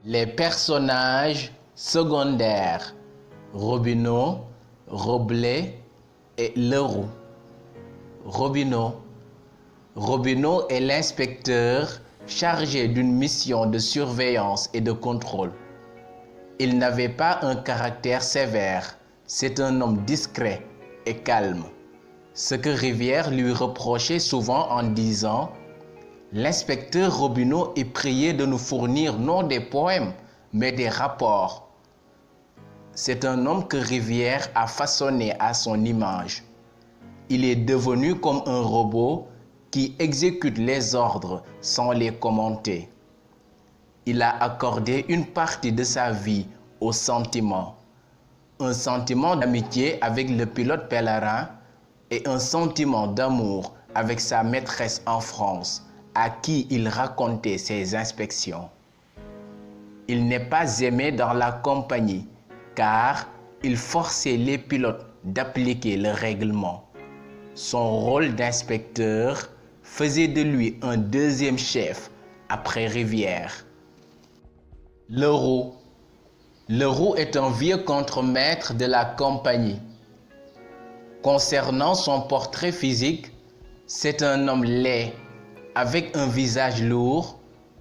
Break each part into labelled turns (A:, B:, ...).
A: Les personnages secondaires Robineau, Roblet et Leroux. Robineau. Robineau est l'inspecteur chargé d'une mission de surveillance et de contrôle. Il n'avait pas un caractère sévère, c'est un homme discret et calme. Ce que Rivière lui reprochait souvent en disant « L'inspecteur Robineau est prié de nous fournir non des poèmes, mais des rapports ». C'est un homme que Rivière a façonné à son image. Il est devenu comme un robot qui exécute les ordres sans les commenter. Il a accordé une partie de sa vie au sentiment. Un sentiment d'amitié avec le pilote pèlerin et un sentiment d'amour avec sa maîtresse en France, à qui il racontait ses inspections. Il n'est pas aimé dans la compagnie, car il forçait les pilotes d'appliquer le règlement. Son rôle d'inspecteur faisait de lui un deuxième chef après Rivière. Leroux. Leroux est un vieux contremaître de la compagnie. Concernant son portrait physique, c'est un homme laid, avec un visage lourd,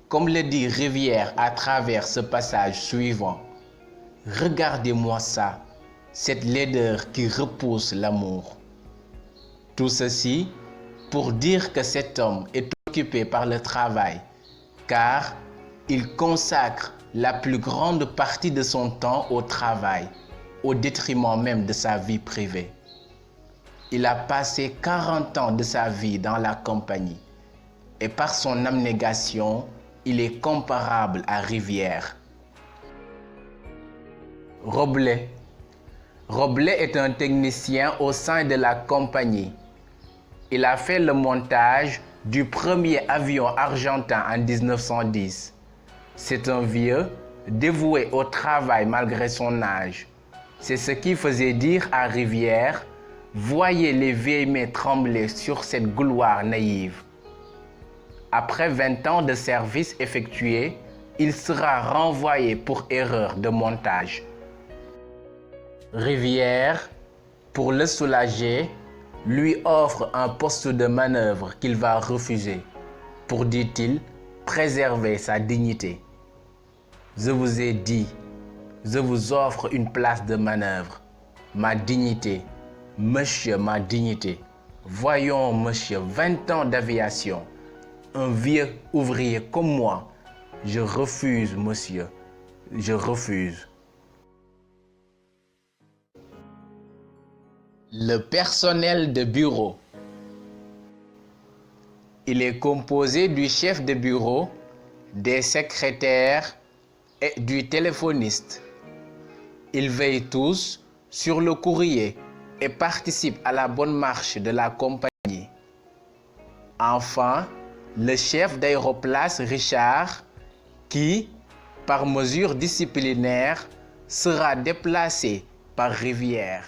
A: comme le dit Rivière à travers ce passage suivant. Regardez-moi ça, cette laideur qui repousse l'amour. Tout ceci pour dire que cet homme est occupé par le travail, car il consacre la plus grande partie de son temps au travail, au détriment même de sa vie privée. Il a passé 40 ans de sa vie dans la compagnie et par son abnégation, il est comparable à Rivière. Roblet. Roblet est un technicien au sein de la compagnie. Il a fait le montage du premier avion argentin en 1910. C'est un vieux dévoué au travail malgré son âge. C'est ce qui faisait dire à Rivière « Voyez les vieilles mains trembler sur cette gloire naïve ». Après 20 ans de service effectué, il sera renvoyé pour erreur de montage. Rivière, pour le soulager, lui offre un poste de manœuvre qu'il va refuser pour, dit-il, préserver sa dignité. Je vous ai dit, je vous offre une place de manœuvre. Ma dignité, monsieur, ma dignité. Voyons, monsieur, 20 ans d'aviation. Un vieux ouvrier comme moi. Je refuse, monsieur. Je refuse. Le personnel de bureau. Il est composé du chef de bureau, des secrétaires et du téléphoniste. Ils veillent tous sur le courrier et participent à la bonne marche de la compagnie. Enfin, le chef d'aéroplace Richard, qui, par mesure disciplinaire, sera déplacé par Rivière.